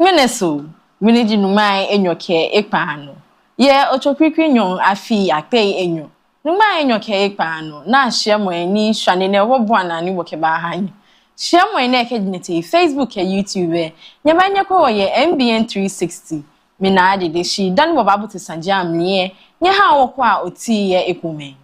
Meneso, winiji numai enyoke ekpano. Ye ochokwikwi nyon afi akpei enyo. Numai enyoke ekpano, na shemwe ni shwanene wobwana ni wokeba hanyi. Shemwe ne kedinete Facebook e YouTube, nyamanya kwa ye Mbn 360. Mina adideshi, dani wababu tisanjia mniye, nyeha wakwa oti ye ekume.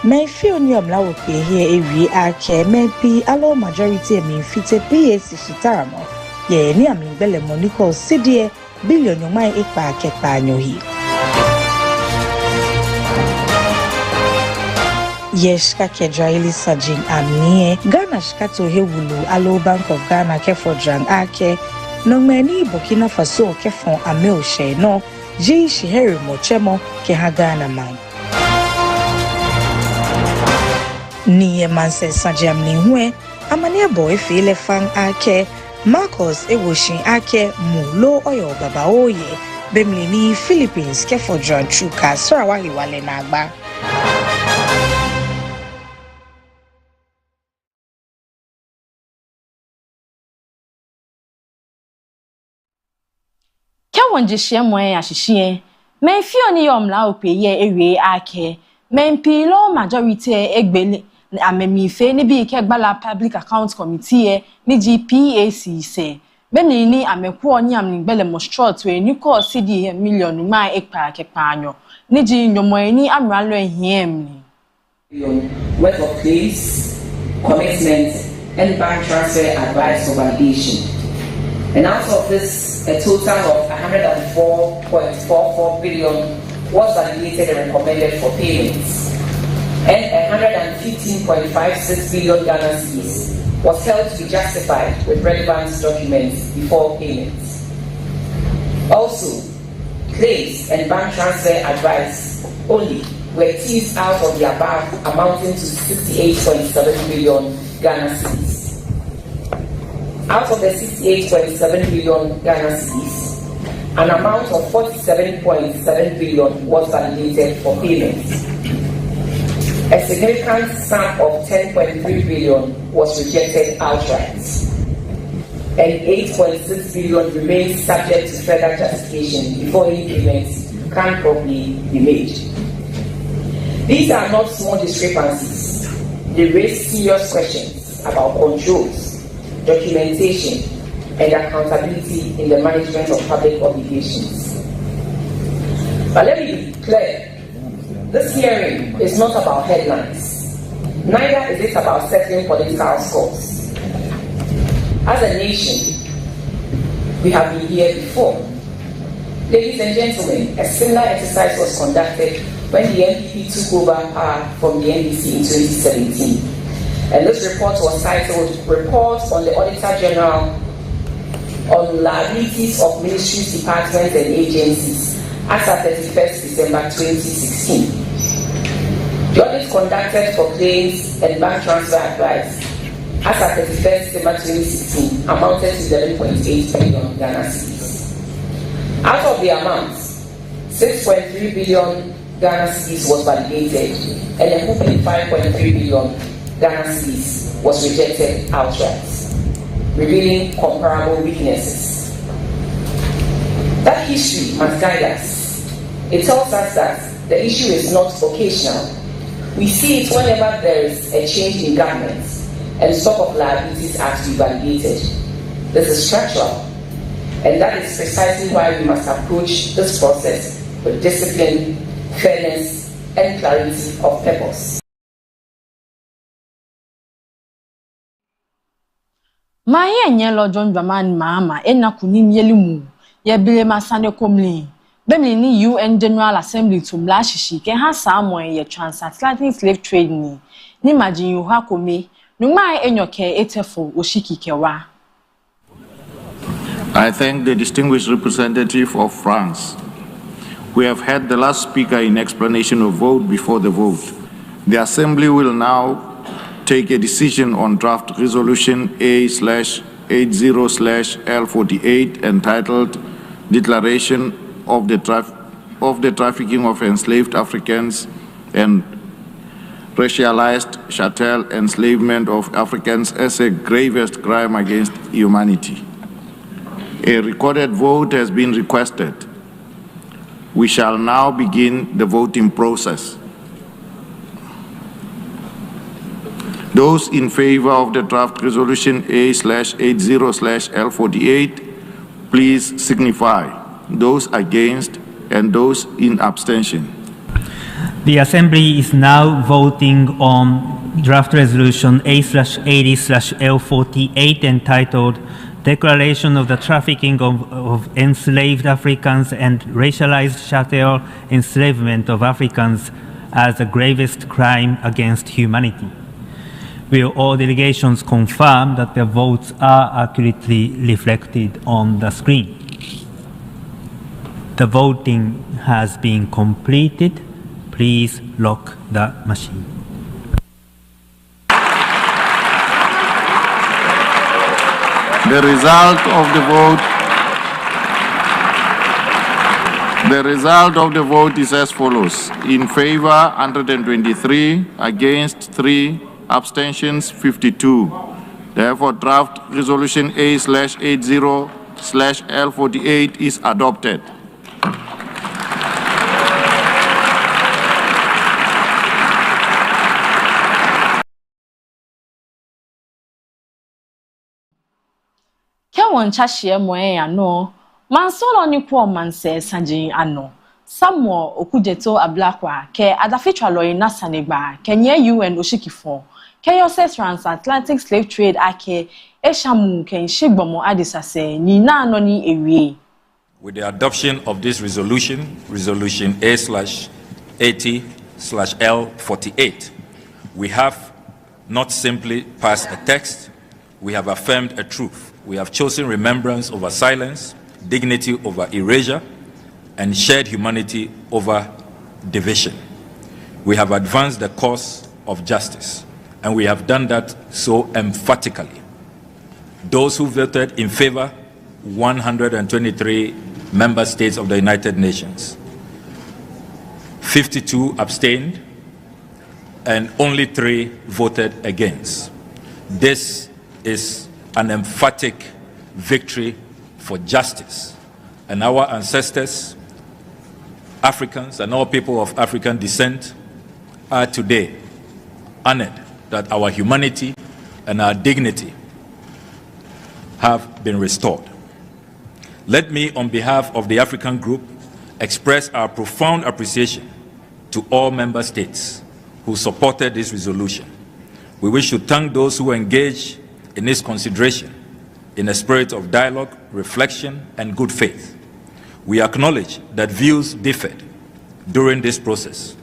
My feel ni omla wope here ewi ake mepi alo majority mi fite PAC shitamo ye ni amibele moniko sidie billion yomai ekpa akekpa anyohi Yeshka kedraili sajin amnie Ghana shkato hewulu alo Bank of Ghana kefodrang ake nongmeni Burkina Faso kefon ameo she no ji shiheri mochemo ke Ghana man Niye manse sajam ni hwe amane boy fele fang ake Marcos ewoshin ake mulo oyo baba oye bemli ni Philippines ke for John Chuka sora wahi wale na agba Kewonje shemwe ya shishie men fio ni yomla opeye ewe ake men pilo majority egbele amemife ni bi kegbala public account committee ni GPAC se beni ni amekwo ni amnigbele mo short we ni ko cd million ma ekpa kepanyo ni ji nyomo ni amralo ehiem ni worth of claims, commitment and bank transfer advice or validation. And out of this, a total of 104.44 billion was validated and recommended for payments. And 115.56 billion Ghana cedis was held to be justified with relevant documents before payments. Also, claims and bank transfer advice only were teased out of the above, amounting to 68.7 billion Ghana cedis. Out of the 68.7 billion Ghana cedis, an amount of 47.7 billion was validated for payments. A significant sum of 10.3 billion was rejected outright, and 8.6 billion remains subject to further justification before any payments can properly be made. These are not small discrepancies. They raise serious questions about controls, documentation, and accountability in the management of public obligations. But let me be clear. This hearing is not about headlines. Neither is it about settling political scores. As a nation, we have been here before. Ladies and gentlemen, a similar exercise was conducted when the NPP took over power from the NDC in 2017. And this report was titled Report on the Auditor General on Liabilities of Ministries, Departments and Agencies as at 31st December 2016. The audit conducted for claims and bank transfer advice as at 31st December 2016 amounted to 11.8 billion Ghana cedis. Out of the amount, 6.3 billion Ghana cedis was validated and a 5.3 billion Ghana cedis was rejected outright, revealing comparable weaknesses. That history must guide us. It tells us that the issue is not occasional. We see it whenever there is a change in government and stock of liabilities are to be validated. This is structural, and that is precisely why we must approach this process with discipline, fairness, and clarity of purpose. Maye nyelo John Baman mama ena kunim yelimu ye bile masane komli bemli ni UN General Assembly to mlashishi ke ha samwe ye transatlantic slave trade ni majin yu ha kome numa enyoke etefo oshiki kewa. I thank the distinguished representative of France. We have had the last speaker in explanation of vote before the vote. The Assembly will now take a decision on draft resolution A/80/L48 entitled Declaration of the Trafficking of Enslaved Africans and Racialized Chattel Enslavement of Africans as a gravest crime against humanity. A recorded vote has been requested. We shall now begin the voting process. Those in favor of the draft resolution A/80/L48, please signify. Those against and those in abstention. The Assembly is now voting on draft resolution A/80/L48 entitled Declaration of the Trafficking of Enslaved Africans and Racialized Chattel Enslavement of Africans as the gravest crime against humanity. Will all delegations confirm that their votes are accurately reflected on the screen? The voting has been completed. Please lock the machine. The result of the vote is as follows. In favor, 123, against 3, abstentions 52. Therefore, draft resolution A/80/L48 is adopted. Kewon chashie moe ano mansolo ni kwa manse sanjin ano Samuel Okujeto Ablakwa ke Adafitswaa loyina sanegba kenye UN oshikifo ke yoses transatlantic slave trade ake eshamu ken shigbomo adisase ni na ano ni ewie. With the adoption of this resolution A/80/L48, we have not simply passed a text, we have affirmed a truth. We have chosen remembrance over silence, dignity over erasure, and shared humanity over division. We have advanced the cause of justice, and we have done that so emphatically. Those who voted in favor, 123 member states of the United Nations. 52 abstained, and only 3 voted against. This is an emphatic victory for justice. And our ancestors, Africans, and all people of African descent are today honored that our humanity and our dignity have been restored. Let me, on behalf of the African Group, express our profound appreciation to all member states who supported this resolution. We wish to thank those who engaged in its consideration in a spirit of dialogue, reflection, and good faith. We acknowledge that views differed during this process,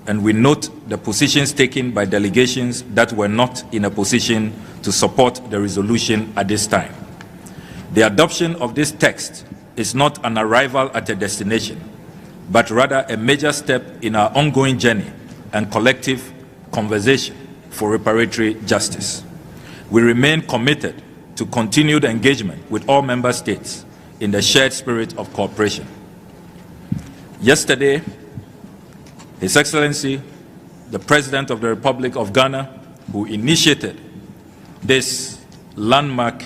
and we note the positions taken by delegations that were not in a position to support the resolution at this time. The adoption of this text is not an arrival at a destination, but rather a major step in our ongoing journey and collective conversation for reparatory justice. We remain committed to continued engagement with all member states in the shared spirit of cooperation. Yesterday, His Excellency, the President of the Republic of Ghana, who initiated this landmark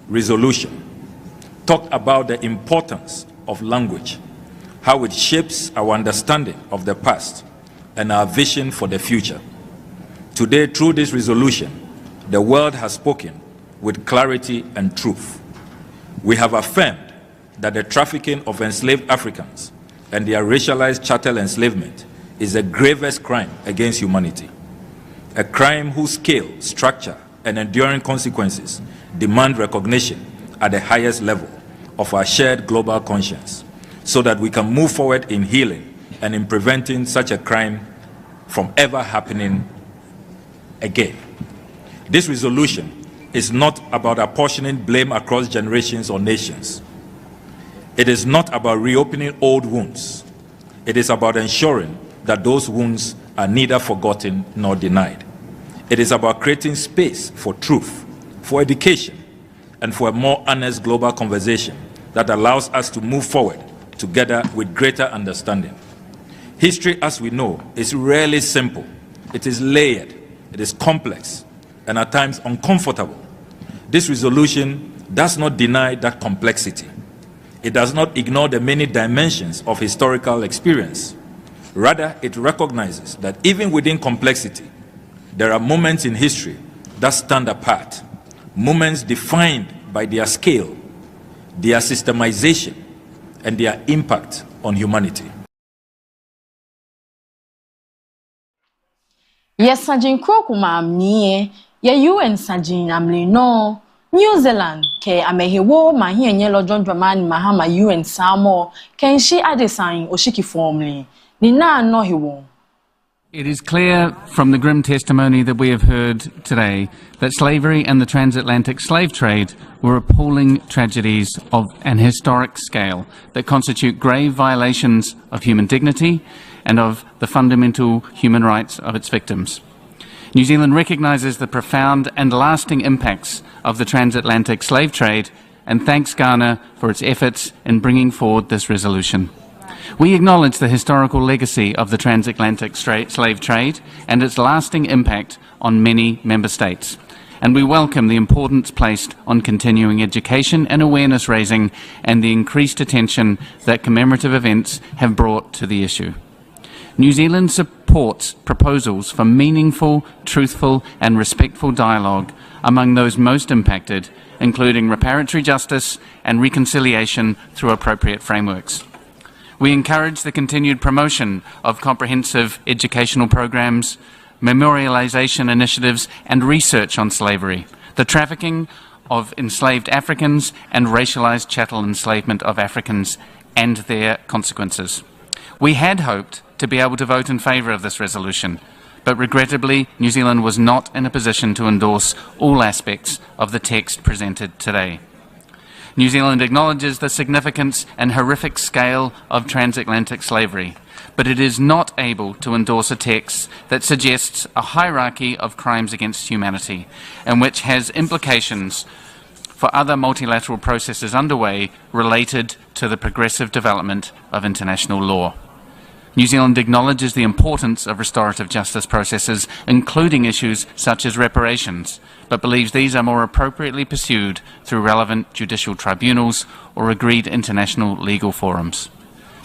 resolution, talked about the importance of language, how it shapes our understanding of the past and our vision for the future. Today, through this resolution, the world has spoken with clarity and truth. We have affirmed that the trafficking of enslaved Africans and their racialized chattel enslavement is the gravest crime against humanity, a crime whose scale, structure, and enduring consequences demand recognition at the highest level of our shared global conscience, so that we can move forward in healing and in preventing such a crime from ever happening again. This resolution is not about apportioning blame across generations or nations. It is not about reopening old wounds. It is about ensuring that those wounds are neither forgotten nor denied. It is about creating space for truth, for education, and for a more honest global conversation that allows us to move forward together with greater understanding. History, as we know, is rarely simple. It is layered, it is complex, and at times uncomfortable. This resolution does not deny that complexity. It does not ignore the many dimensions of historical experience. Rather, it recognizes that even within complexity, there are moments in history that stand apart, moments defined by their scale, their systemization, and their impact on humanity. Yes, Sajin Krokuma Mnie, ye UN Sajin Amli no. New Zealand ke amehewo mahienye lo John Dramani Mahama UN Samo kenshi adesign oshiki formally ni na no hewo. It is clear from the grim testimony that we have heard today that slavery and the transatlantic slave trade were appalling tragedies of an historic scale that constitute grave violations of human dignity and of the fundamental human rights of its victims. New Zealand recognises the profound and lasting impacts of the transatlantic slave trade and thanks Ghana for its efforts in bringing forward this resolution. We acknowledge the historical legacy of the transatlantic slave trade and its lasting impact on many member states, and we welcome the importance placed on continuing education and awareness raising and the increased attention that commemorative events have brought to the issue. New Zealand supports proposals for meaningful, truthful and respectful dialogue among those most impacted, including reparatory justice and reconciliation through appropriate frameworks. We encourage the continued promotion of comprehensive educational programs, memorialization initiatives and research on slavery, the trafficking of enslaved Africans and racialized chattel enslavement of Africans and their consequences. We had hoped to be able to vote in favour of this resolution, but regrettably New Zealand was not in a position to endorse all aspects of the text presented today. New Zealand acknowledges the significance and horrific scale of transatlantic slavery, but it is not able to endorse a text that suggests a hierarchy of crimes against humanity and which has implications for other multilateral processes underway related to the progressive development of international law. New Zealand acknowledges the importance of restorative justice processes, including issues such as reparations, but believes these are more appropriately pursued through relevant judicial tribunals or agreed international legal forums.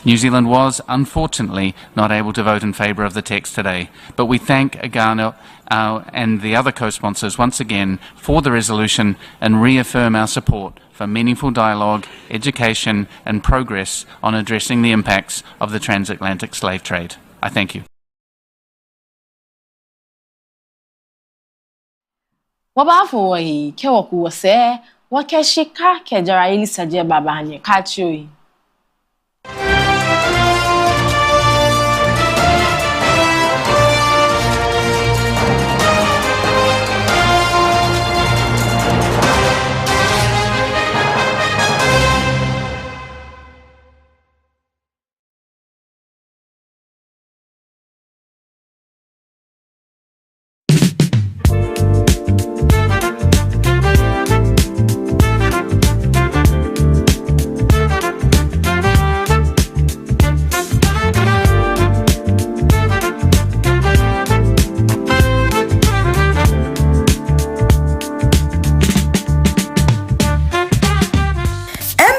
New Zealand was, unfortunately, not able to vote in favour of the text today, but we thank Ghana and the other co-sponsors once again for the resolution and reaffirm our support for meaningful dialogue, education and progress on addressing the impacts of the transatlantic slave trade. I thank you. Wabafo wahi kewoku wase wakeshika kejara ili saje babanye kachioi.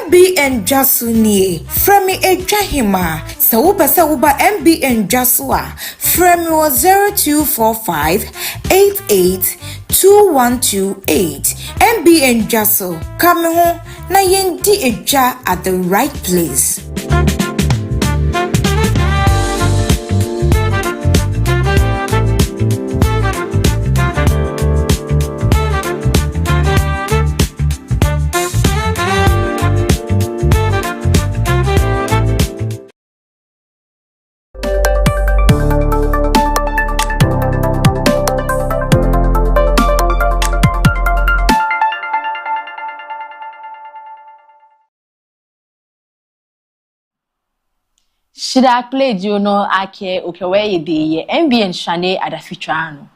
Mbn Adafitswaa from Ejahima. Sawuba Mbn Adafitswaa from 0245 882128. Mbn Adafitswaa coming home na yendi eja at the right place. Shida played you know ake okewe de Mbn Adafitswaa no.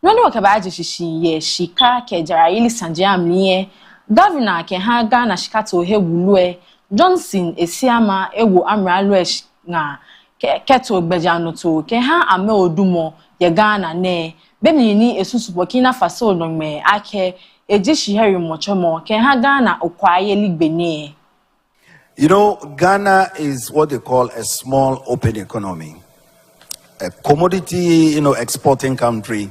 No no wakabaje shishi ye shika ke jaraili sanjam niye governor ke ha Ghana shikato he wulue Johnson esiama ewo amralo na keto gbejano to ke ha ame odumo ye Ghana ne bemini esusu Burkina Faso no me ake ejishi heri mochomo ke ha Ghana okwaye ligbenie. You know, Ghana is what they call a small open economy, a commodity, exporting country,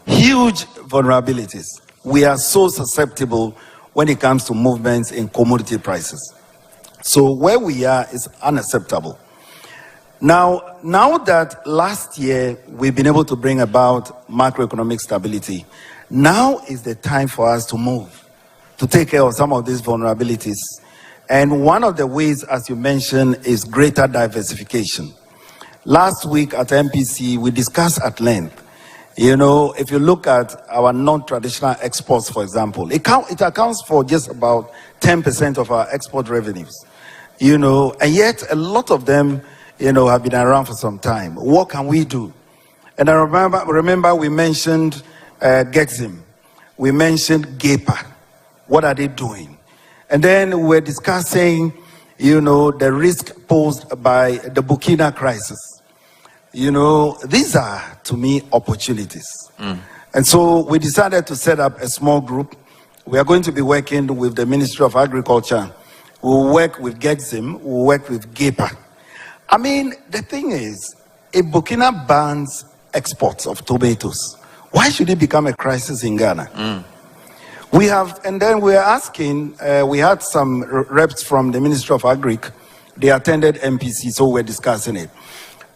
huge vulnerabilities. We are so susceptible when it comes to movements in commodity prices. So where we are is unacceptable. Now that last year we've been able to bring about macroeconomic stability, now is the time for us to move, to take care of some of these vulnerabilities. And one of the ways, as you mentioned, is greater diversification. Last week at MPC, we discussed at length, if you look at our non-traditional exports, for example, it accounts for just about 10% of our export revenues, and yet a lot of them, have been around for some time. What can we do? And I remember we mentioned Gexim, we mentioned GEPA. What are they doing? And then we're discussing, the risk posed by the Burkina crisis. These are, to me, opportunities. And so we decided to set up a small group. We are going to be working with the Ministry of Agriculture. We'll work with Gexim. We'll work with GEPA. I mean, the thing is, if Burkina bans exports of tomatoes, why should it become a crisis in Ghana? And then we are asking, we had some reps from the Ministry of Agric. They attended MPC, so we're discussing it.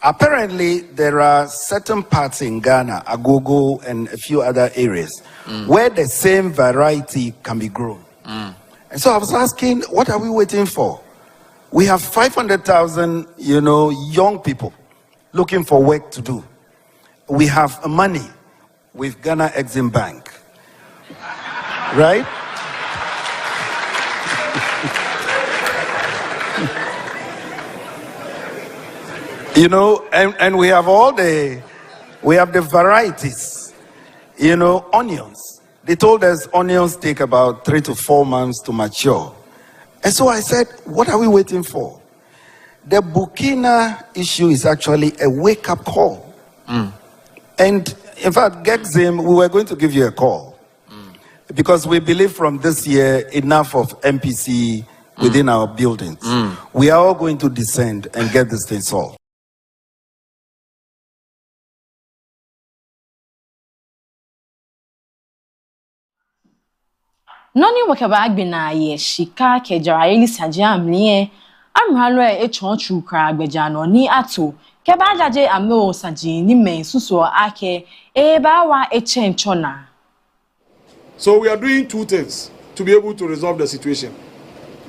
Apparently, there are certain parts in Ghana, Agogo and a few other areas, where the same variety can be grown. And so I was asking, what are we waiting for? We have 500,000, young people looking for work to do. We have money with Ghana Exim Bank. Right? And we have the varieties, onions. They told us onions take about 3 to 4 months to mature. And so I said, what are we waiting for? The Burkina issue is actually a wake-up call. And in fact, Gexim, we were going to give you a call. Because we believe from this year, enough of MPC within our buildings. We are all going to descend and get this thing solved. Noni wakaba agbena ye shika kejara ili sajam niye amralo echon chukra agbejano ni ato keba jaje ame saji ni men suso ake ebawa echenchona. So we are doing two things to be able to resolve the situation.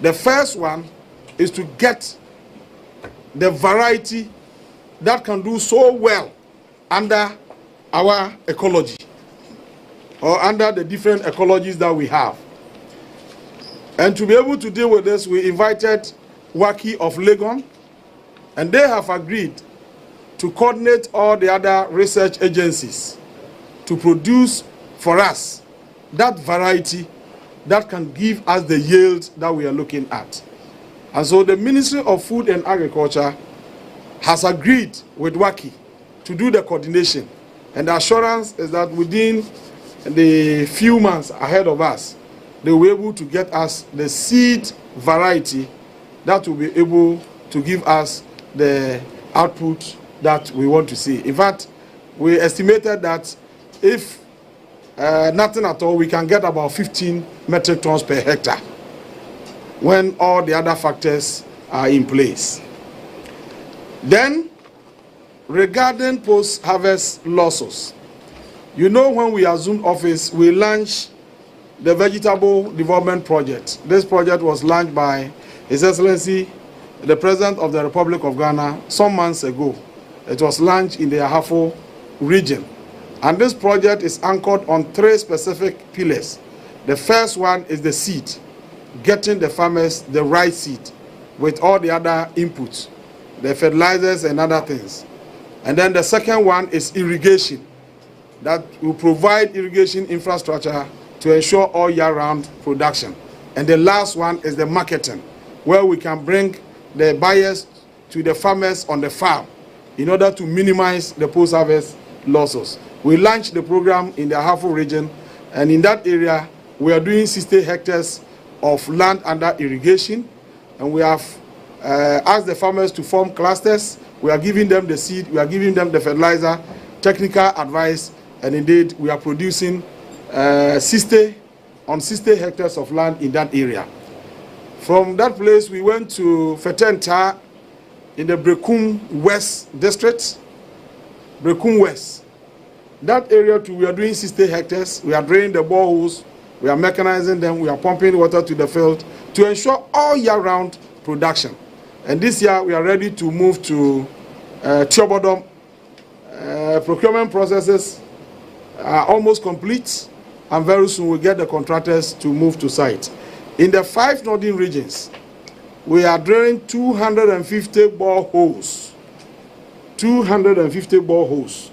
The first one is to get the variety that can do so well under our ecology or under the different ecologies that we have. And to be able to deal with this, we invited Waki of Legon, and they have agreed to coordinate all the other research agencies to produce for us that variety that can give us the yield that we are looking at. And so the Ministry of Food and Agriculture has agreed with Waki to do the coordination. And the assurance is that within the few months ahead of us, they will be able to get us the seed variety that will be able to give us the output that we want to see. In fact, we estimated that if nothing at all, we can get about 15 metric tons per hectare when all the other factors are in place. Then, regarding post-harvest losses, when we assumed office, we launched the Vegetable Development Project. This project was launched by His Excellency, the President of the Republic of Ghana, some months ago. It was launched in the Ahafo region. And this project is anchored on 3 specific pillars. The first one is the seed, getting the farmers the right seed with all the other inputs, the fertilizers and other things. And then the second one is irrigation, that will provide irrigation infrastructure to ensure all year-round production. And the last one is the marketing, where we can bring the buyers to the farmers on the farm in order to minimize the post-harvest losses. We launched the program in the Ahafo region, and in that area, we are doing 60 hectares of land under irrigation, and we have asked the farmers to form clusters. We are giving them the seed, we are giving them the fertilizer, technical advice, and indeed we are producing 60 hectares of land in that area. From that place, we went to Fetenta in the Brekum West district, Brekum West. That area too, we are doing 60 hectares. We are draining the boreholes, we are mechanizing them, we are pumping water to the field to ensure all year-round production. And this year, we are ready to move to Tiobodom. Procurement processes are almost complete, and very soon we'll get the contractors to move to site. In the 5 northern regions, we are drilling 250 boreholes, 250 boreholes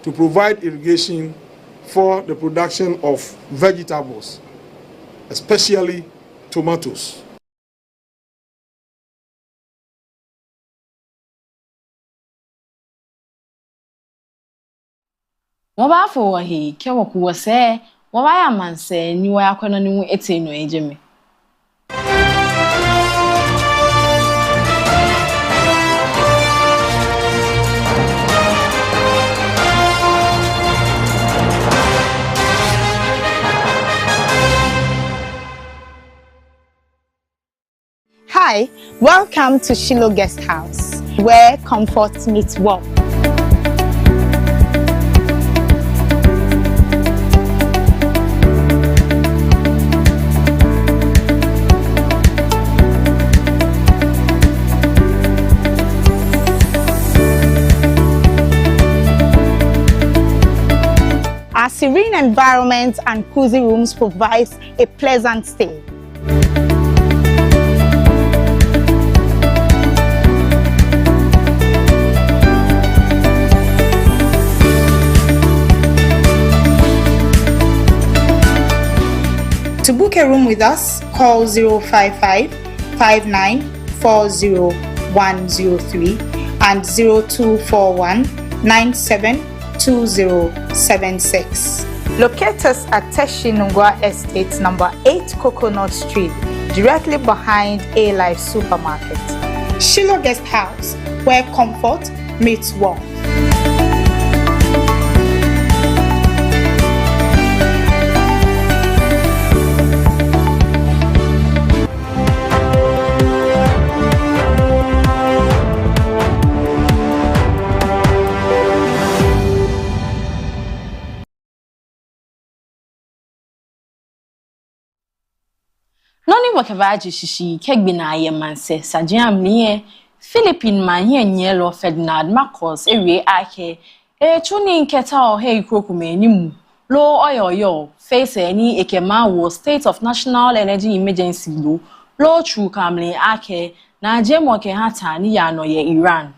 to provide irrigation for the production of vegetables, especially tomatoes. Wabafo wahi kewa kuwase wabaya manse ni wayakwana ni ete no ejeme. Hi, welcome to Shiloh Guest House, where comfort meets warmth. Our serene environment and cozy rooms provides a pleasant stay. To book a room with us, call 055-5940-103 and 0241-972076. Locate us at Teshinungwa Estate, number 8 Coconut Street, directly behind A-Life Supermarket. Shiloh Guest House, where comfort meets warmth. Noni wakabaji shishi kegbina ye manse sajam niye Philippine manye nyelo Ferdinand Marcos ewe ake chuni nketa o he ikrokume nimu lo oyoyo face ni ekema wo state of national energy emergency lo true kamle ake na jemo ke hata ni ya no ye Iran.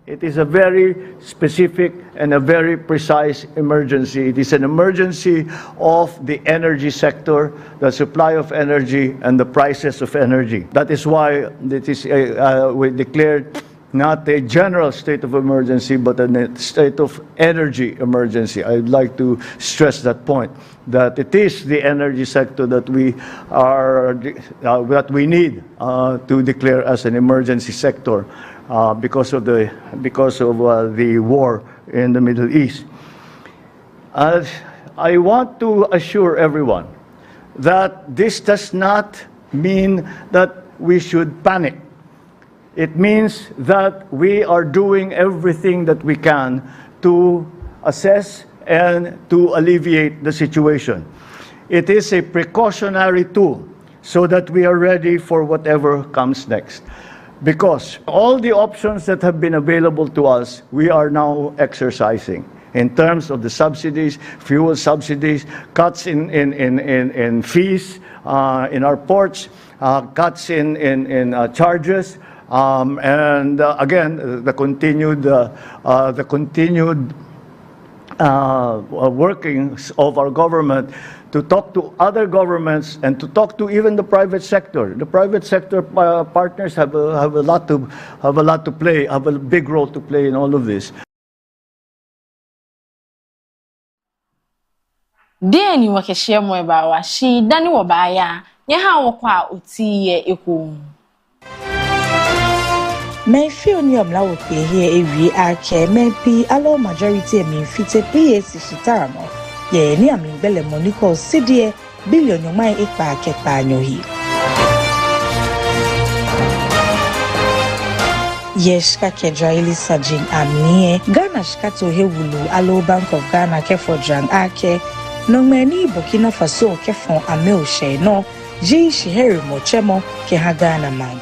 It is a very specific and a very precise emergency. It is an emergency of the energy sector, the supply of energy, and the prices of energy. That is why it is we declared not a general state of emergency, but a state of energy emergency. I'd like to stress that point, that it is the energy sector that we need to declare as an emergency sector. Because of the war in the Middle East. I want to assure everyone that this does not mean that we should panic. It means that we are doing everything that we can to assess and to alleviate the situation. It is a precautionary tool so that we are ready for whatever comes next. Because all the options that have been available to us, we are now exercising in terms of the subsidies, fuel subsidies, cuts in fees in our ports, cuts in charges, and again the continued workings of our government to talk to other governments and to talk to even the private sector. The private sector partners have a lot to play, have a big role to play in all of this. de ni wakehye mo eba wa shi dani wo ba ya nye ha wo kwa oti ye eko me feel ni omla wo pe here ewie ake me pi alo majority me fite PS shitara no ye ni amingbele moniko sidie billion yo mai ipa kepa anyohi Yeshka Kedraili Sajin Amnie, Ghana Shkato Hewulu, Alo Bank of Ghana, Kefodran Ake, Nongmeni Burkina Faso, Kefon Ameo She, no, Ji Shiheri Mochemo, Kehagana Man.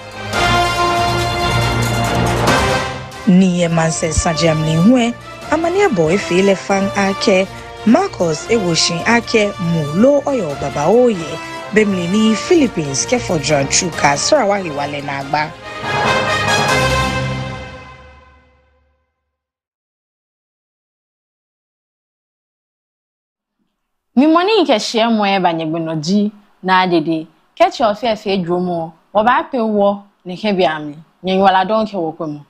Niye Manse Sajam Nihue, Amania Boy Fele Fang Ake, Marcos Ewoshin Ake, Mulo Oyo Baba Oye, Bemlini Philippines, Kefodran Chuka, Sarawahi Wale Nagba. mi moni nke hye mo e banyegbenoji na adede kechi ofefe edwomo wo ba pe wo ne ke biami nyen wala don ke wo kwemo